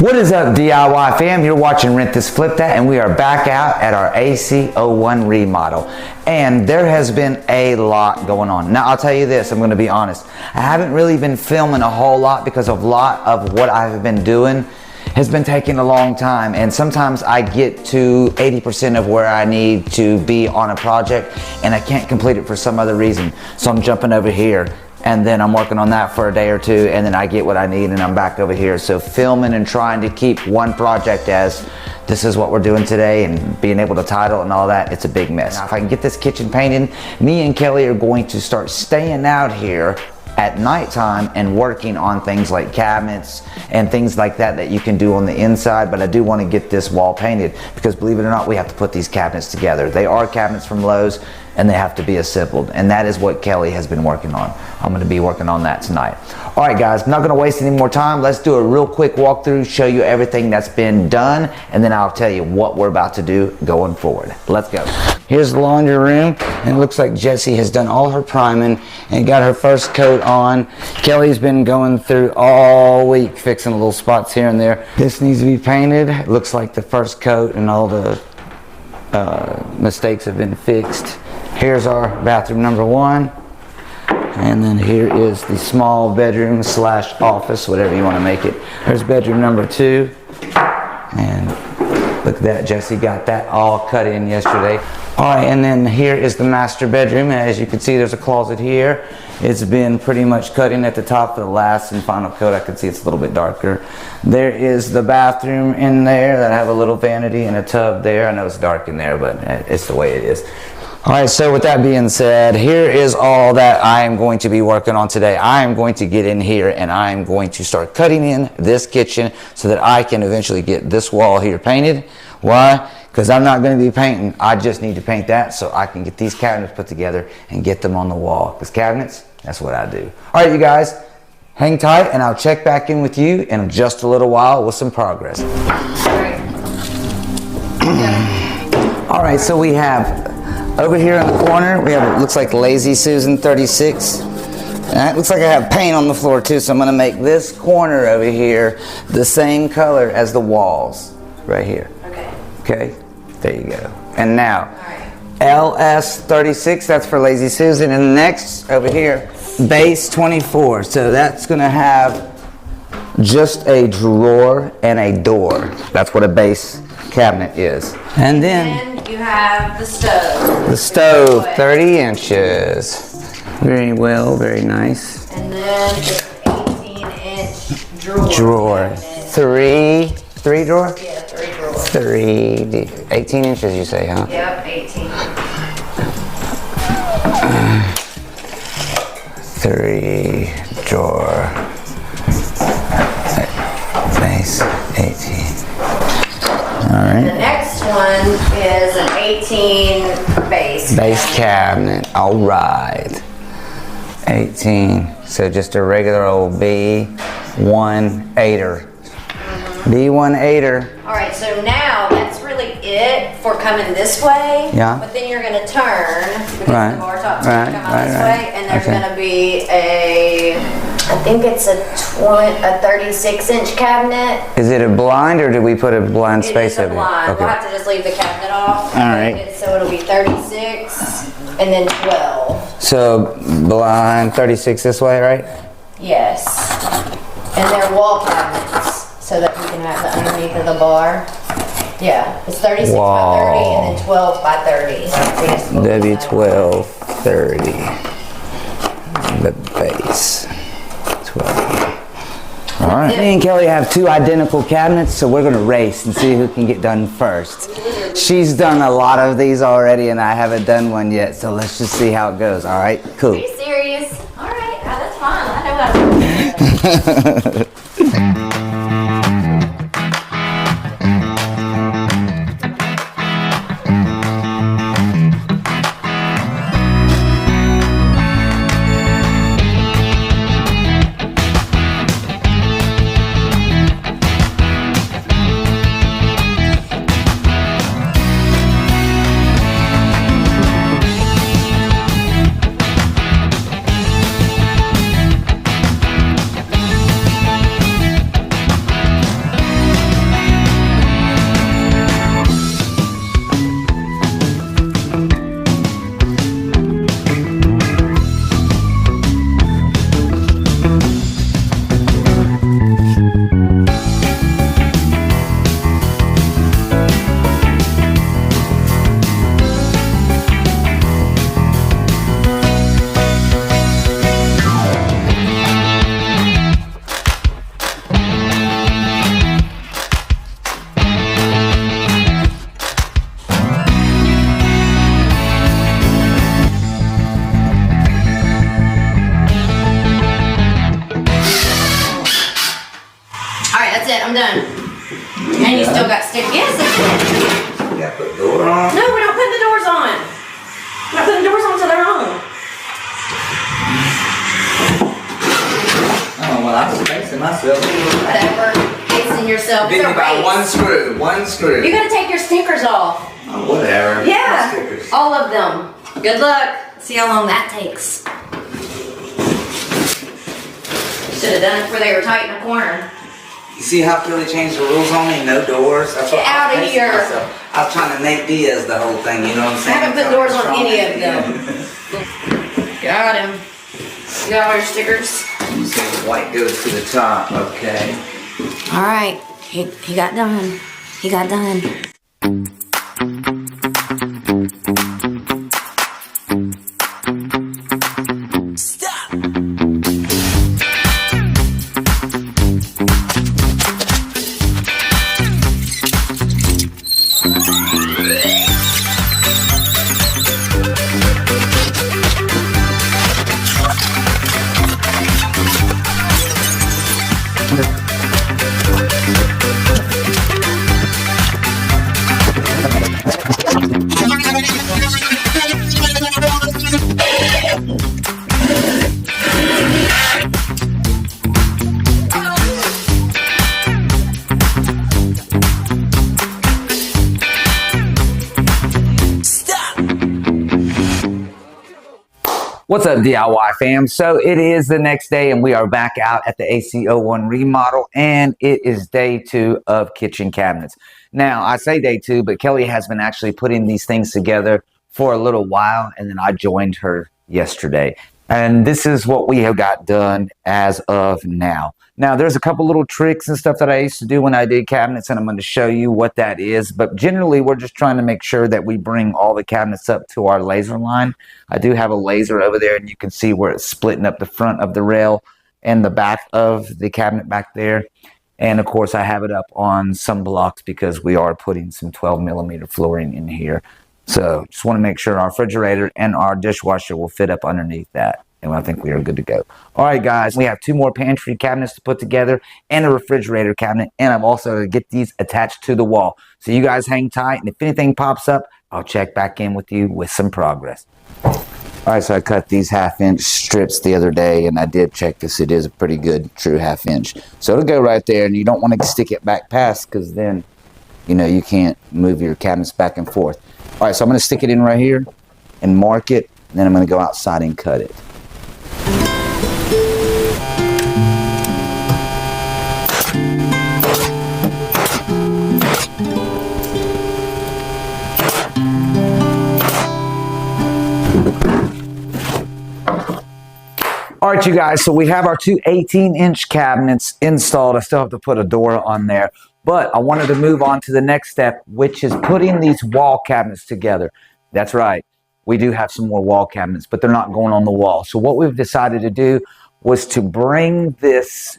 What is up, DIY fam? You're watching Rent This Flip That, and we are back out at our AC01 remodel. And there has been a lot going on. Now, I'll tell you this, I'm going to be honest. I haven't really been filming a whole lot because a lot of what I've been doing has been taking a long time. And sometimes I get to 80% of where I need to be on a project, and I can't complete it for some other reason. So I'm jumping over here. And then I'm working on that for a day or two, and then I get what I need and I'm back over here. So filming and trying to keep one project as this is what we're doing today and being able to title and all that, it's a big mess. Now, if I can get this kitchen painted, me and Kelly are going to start staying out here at nighttime and working on things like cabinets and things like that that you can do on the inside. But I do want to get this wall painted because, believe it or not, we have to put these cabinets together. They are cabinets from Lowe's and they have to be assembled, and that is what Kelly has been working on. I'm going to be working on that tonight. All right guys, I'm not going to waste any more time. Let's do a real quick walkthrough, show you everything that's been done, and then I'll tell you what we're about to do going forward. Let's go. Here's the laundry room, and it looks like Jessie has done all her priming and got her first coat on. Kelly's been going through all week fixing little spots here and there. This needs to be painted. It looks like the first coat and all the mistakes have been fixed. Here's our bathroom number 1. And then here is the small bedroom slash office, whatever you want to make it. There's bedroom number 2. And look at that, Jessie got that all cut in yesterday. All right, and then here is the master bedroom. As you can see, there's a closet here. It's been pretty much cut in at the top for the last and final coat. I can see it's a little bit darker. There is the bathroom in there that have a little vanity and a tub there. I know it's dark in there, but it's the way it is. All right, so with that being said, here is all that I am going to be working on today. I am going to get in here and I am going to start cutting in this kitchen so that I can eventually get this wall here painted. Why? Because I'm not going to be painting. I just need to paint that so I can get these cabinets put together and get them on the wall. Because cabinets, that's what I do. All right, you guys, hang tight and I'll check back in with you in just a little while with some progress. All right, so we have over here in the corner, we have, it looks like Lazy Susan 36. And it looks like I have paint on the floor too, so I'm gonna make this corner over here the same color as the walls, right here. Okay. Okay, there you go. And now, LS 36, that's for Lazy Susan. And next, over here, base 24. So that's gonna have just a drawer and a door. That's what a base cabinet is. And then you have the stove. The stove, 30 inches. Very well, very nice. And then it's 18-inch drawer. Drawer. Three drawer? Yeah, 3 drawers. 18 inches you say, huh? Yep, 18. 3 drawer. Base 18. All right. The next one is an 18 base cabinet. All right. 18. So just a regular old B1 8er. B1 8er. All right, so now that's really it for coming this way. Yeah. But then you're going to turn because Right. the bar top's Right. going to come out this way, and there's Okay. going to be I think it's a 36-inch cabinet. Is it a blind or do we put a blind space It is a over blind. it? We'll have to just leave the cabinet off. All right. So it'll be 36 and then 12. So blind 36 this way, right? Yes. And they're wall cabinets so that we can have the underneath of the bar. Yeah, it's 36 by 30 and then 12 by 30. W12 30. The base 12. All right. Me and Kelly have 2 identical cabinets, so we're gonna race and see who can get done first. She's done a lot of these already, and I haven't done one yet. So let's just see how it goes. All right. Cool. Are you serious? All right, that's fine. I know how to do it. That's it. I'm done. And you still got stick. Yes, that's it. You gotta put the door on. No, we don't put the doors on. We're not putting doors on until they're on. Oh, well, I was spacing myself. Whatever. Fixing yourself. Give me about one screw. One screw. You gotta take your stickers off. Oh, whatever. Yeah. Stickers. All of them. Good luck. See how long that takes. Should have done it before they were tight in the corner. You see how Philly changed the rules on me? No doors. That's Get out of here. I was trying to Nate Diaz the whole thing, you know what I'm saying? I haven't put doors on any of them. Got him. You got all your stickers? You say the white goes to the top, okay. All right. He got done. He got done. What's up, DIY fam? So it is the next day and we are back out at the AC01 remodel, and it is day 2 of kitchen cabinets. Now, I say day 2, but Kelly has been actually putting these things together for a little while, and then I joined her yesterday. And this is what we have got done as of now. Now, there's a couple little tricks and stuff that I used to do when I did cabinets, and I'm going to show you what that is. But generally, we're just trying to make sure that we bring all the cabinets up to our laser line. I do have a laser over there, and you can see where it's splitting up the front of the rail and the back of the cabinet back there. And, of course, I have it up on some blocks because we are putting some 12mm flooring in here. So just want to make sure our refrigerator and our dishwasher will fit up underneath that. And I think we are good to go. All right, guys, we have 2 more pantry cabinets to put together and a refrigerator cabinet. And I've also get these attached to the wall. So you guys hang tight. And if anything pops up, I'll check back in with you with some progress. All right, so I cut these 1/2-inch strips the other day, and I did check this. It is a pretty good true 1/2 inch. So it'll go right there, and you don't want to stick it back past because then, you know, you can't move your cabinets back and forth. All right, so I'm going to stick it in right here and mark it, and then I'm going to go outside and cut it. All right, you guys, so we have our 2 18-inch cabinets installed. I still have to put a door on there, but I wanted to move on to the next step, which is putting these wall cabinets together. That's right. We do have some more wall cabinets, but they're not going on the wall. So what we've decided to do was to bring this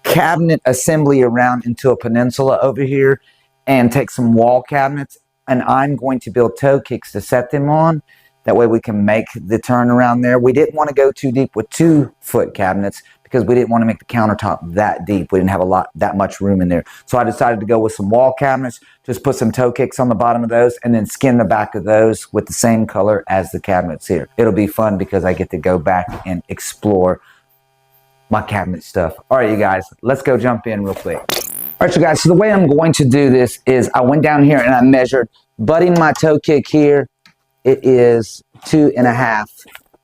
cabinet assembly around into a peninsula over here and take some wall cabinets, and I'm going to build toe kicks to set them on. That way we can make the turn around there. We didn't want to go too deep with 2-foot cabinets because we didn't want to make the countertop that deep. We didn't have that much room in there. So I decided to go with some wall cabinets, just put some toe kicks on the bottom of those, and then skin the back of those with the same color as the cabinets here. It'll be fun because I get to go back and explore my cabinet stuff. All right, you guys, let's go jump in real quick. All right, you guys, so the way I'm going to do this is I went down here and I measured, butting my toe kick here, it is 2.5.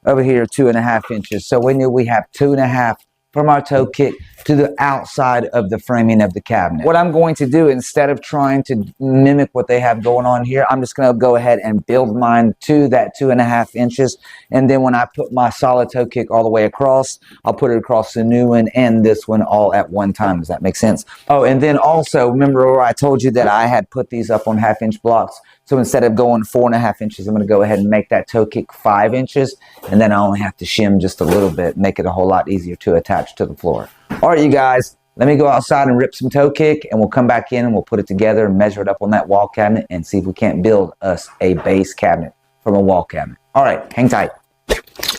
Over here, 2.5 inches. So we knew we have 2.5 from our toe kick to the outside of the framing of the cabinet. What I'm going to do, instead of trying to mimic what they have going on here, I'm just going to go ahead and build mine to that 2.5 inches. And then when I put my solid toe kick all the way across, I'll put it across the new one and this one all at one time. Does that make sense? Oh, and then also, remember where I told you that I had put these up on 1/2-inch blocks? So instead of going 4.5 inches, I'm going to go ahead and make that toe kick 5 inches. And then I only have to shim just a little bit, make it a whole lot easier to attach to the floor. All right, you guys, let me go outside and rip some toe kick, and we'll come back in and we'll put it together and measure it up on that wall cabinet and see if we can't build us a base cabinet from a wall cabinet. All right, hang tight.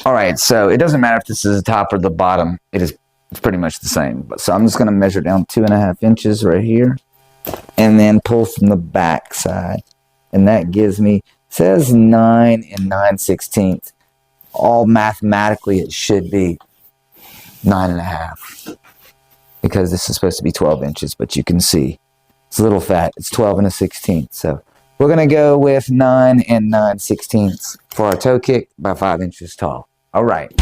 All right, so it doesn't matter if this is the top or the bottom. It is It's pretty much the same. But so I'm just going to measure down 2.5 inches right here, and then pull from the back side, and that gives me, says 9 9/16. All mathematically it should be 9.5, because this is supposed to be 12 inches, but you can see it's a little fat. It's 12 1/16. So we're going to go with 9 9/16 for our toe kick by 5 inches tall. All right.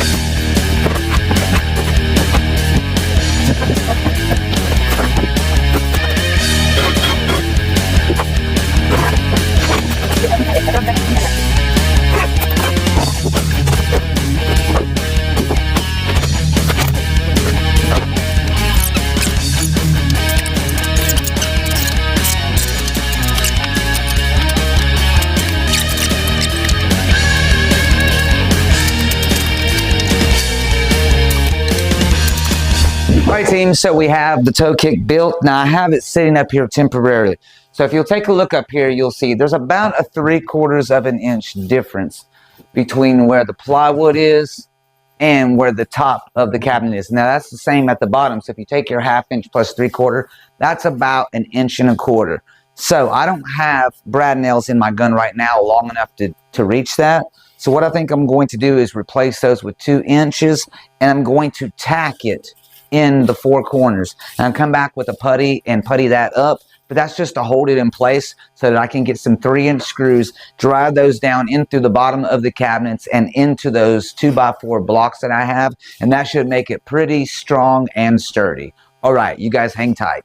All right, team, so we have the toe kick built. Now I have it sitting up here temporarily. So if you'll take a look up here, you'll see there's about a 3/4 of an inch difference between where the plywood is and where the top of the cabinet is. Now that's the same at the bottom. So if you take your 1/2 inch plus 3/4, that's about 1 1/4 inches. So I don't have brad nails in my gun right now long enough to reach that. So what I think I'm going to do is replace those with 2 inches, and I'm going to tack it in the 4 corners, and I'll come back with a putty and putty that up, but that's just to hold it in place so that I can get some 3-inch screws, drive those down in through the bottom of the cabinets and into those 2x4 blocks that I have, and that should make it pretty strong and sturdy. All right, you guys hang tight.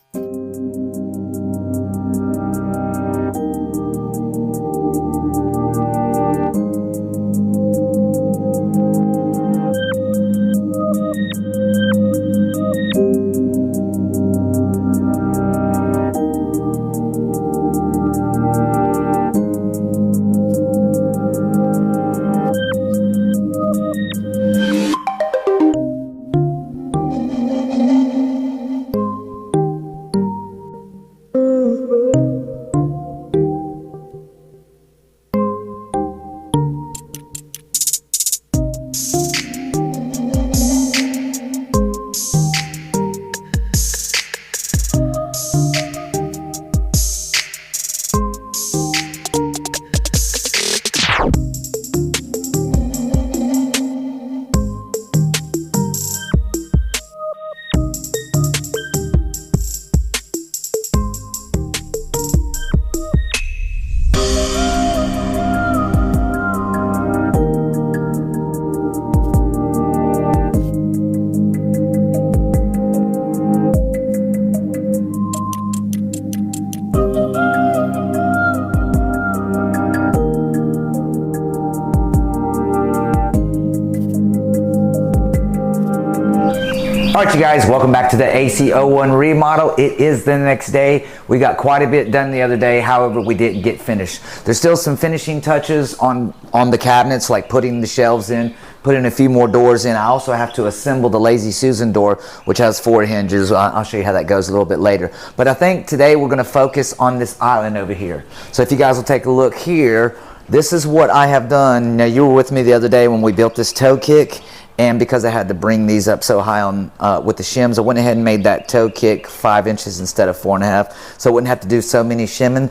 All right, you guys, welcome back to the AC01 remodel. It is the next day. We got quite a bit done the other day. However, we didn't get finished. There's still some finishing touches on the cabinets, like putting the shelves in, putting a few more doors in. I also have to assemble the Lazy Susan door, which has 4 hinges. I'll show you how that goes a little bit later. But I think today we're going to focus on this island over here. So if you guys will take a look here, this is what I have done. Now, you were with me the other day when we built this toe kick. And because I had to bring these up so high on with the shims, I went ahead and made that toe kick 5 inches instead of 4.5, so I wouldn't have to do so many shimming.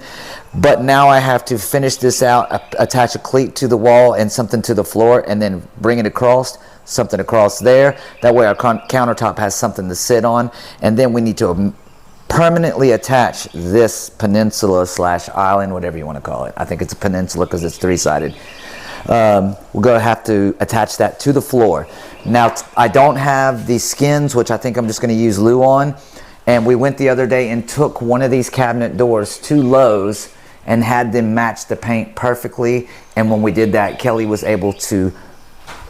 But now I have to finish this out, attach a cleat to the wall and something to the floor, and then bring it across, something across there. That way our countertop has something to sit on, and then we need to permanently attach this peninsula slash island, whatever you want to call it. I think it's a peninsula because it's 3-sided. We're going to have to attach that to the floor. Now, I don't have the skins, which I think I'm just going to use glue on. And we went the other day and took one of these cabinet doors to Lowe's and had them match the paint perfectly. And when we did that, Kelly was able to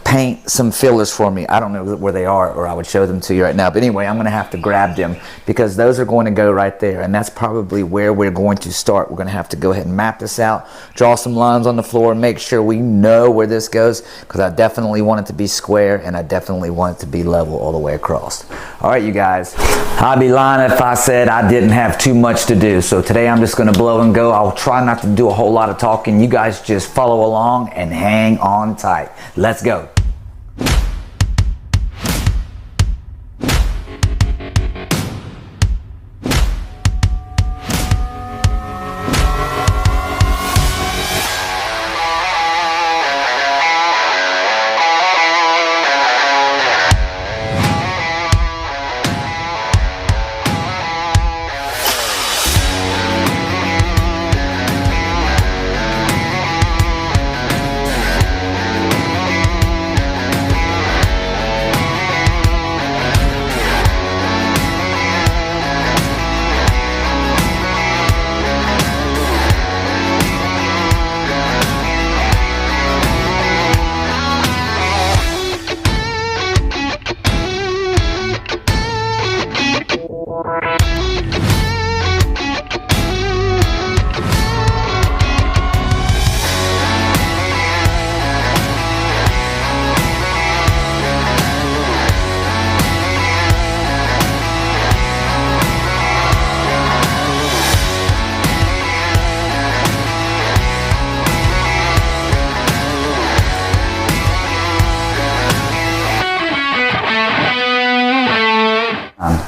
paint some fillers for me. I don't know where they are, or I would show them to you right now. But anyway, I'm going to have to grab them because those are going to go right there. And that's probably where we're going to start. We're going to have to go ahead and map this out, draw some lines on the floor, make sure we know where this goes, because I definitely want it to be square and I definitely want it to be level all the way across. All right, you guys, I'd be lying if I said I didn't have too much to do. So today I'm just going to blow and go. I'll try not to do a whole lot of talking. You guys just follow along and hang on tight. Let's go.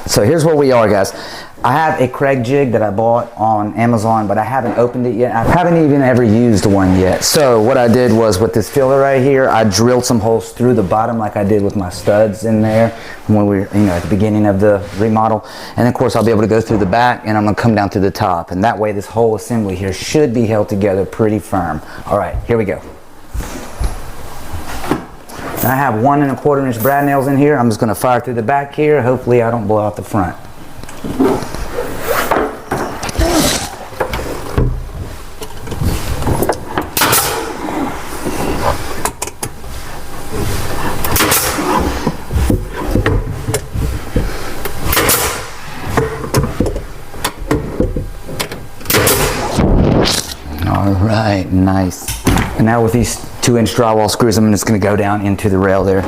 So here's where we are, guys. I have a Craig jig that I bought on Amazon, but I haven't opened it yet. I haven't even ever used one yet. So what I did was with this filler right here, I drilled some holes through the bottom like I did with my studs in there when we were, at the beginning of the remodel. And of course I'll be able to go through the back and I'm gonna come down to the top. And that way this whole assembly here should be held together pretty firm. All right, here we go. I have 1 1/4 inch brad nails in here. I'm just going to fire through the back here. Hopefully I don't blow out the front. All right, nice. And now with these 2-inch drywall screws, I'm just going to go down into the rail there.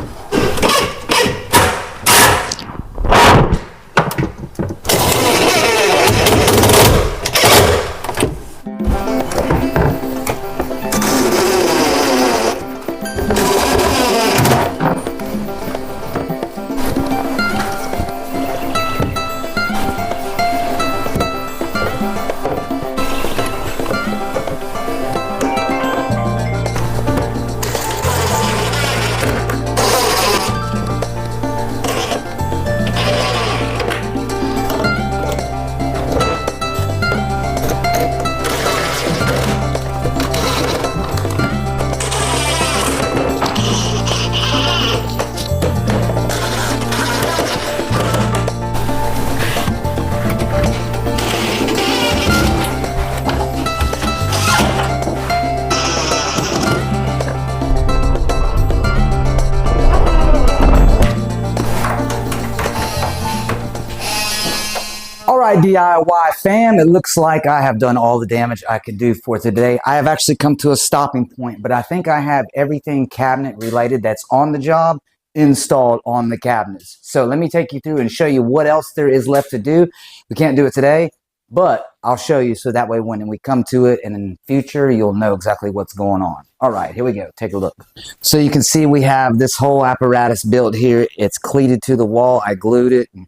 Alright DIY fam, it looks like I have done all the damage I could do for today. I have actually come to a stopping point, but I think I have everything cabinet related that's on the job installed on the cabinets. So let me take you through and show you what else there is left to do. We can't do it today, but I'll show you so that way when we come to it and in the future, you'll know exactly what's going on. Alright, here we go. Take a look. So you can see we have this whole apparatus built here. It's cleated to the wall. I glued it and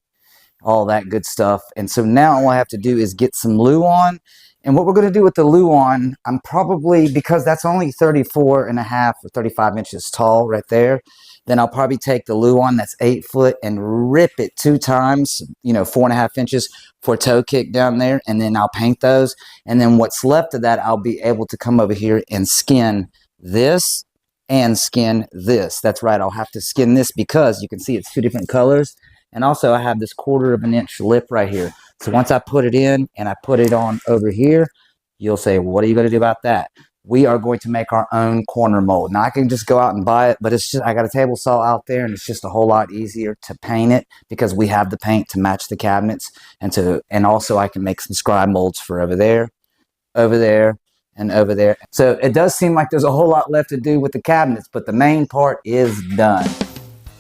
all that good stuff. And so now all I have to do is get some Luan. And what we're going to do with the Luan, I'm probably, because that's only 34.5 or 35 inches tall right there, then I'll probably take the Luan that's 8 foot and rip it 2 times, 4.5 inches for toe kick down there. And then I'll paint those. And then what's left of that, I'll be able to come over here and skin this and skin this. That's right. I'll have to skin this because you can see it's 2 different colors. And also I have this 1/4 inch lip right here. So once I put it in and I put it on over here, you'll say, well, what are you going to do about that? We are going to make our own corner mold. Now I can just go out and buy it, but it's just, I got a table saw out there and it's just a whole lot easier to paint it because we have the paint to match the cabinets. And also I can make some scribe molds for over there, and over there. So it does seem like there's a whole lot left to do with the cabinets, but the main part is done.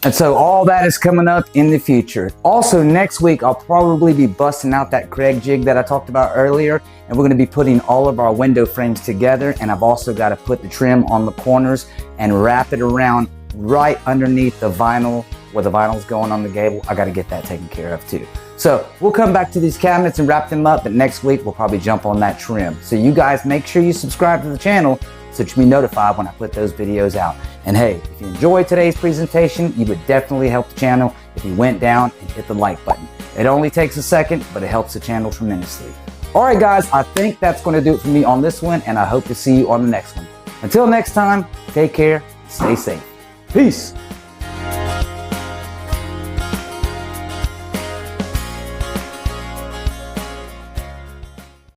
And so all that is coming up in the future. Also next week, I'll probably be busting out that Craig jig that I talked about earlier, and we're gonna be putting all of our window frames together, and I've also gotta put the trim on the corners and wrap it around right underneath the vinyl, where the vinyl's going on the gable. I gotta get that taken care of too. So we'll come back to these cabinets and wrap them up, but next week we'll probably jump on that trim. So you guys make sure you subscribe to the channel so that you'll be notified when I put those videos out. And hey, if you enjoyed today's presentation, you would definitely help the channel if you went down and hit the like button. It only takes a second, but it helps the channel tremendously. All right, guys, I think that's going to do it for me on this one, and I hope to see you on the next one. Until next time, take care, stay safe. Peace.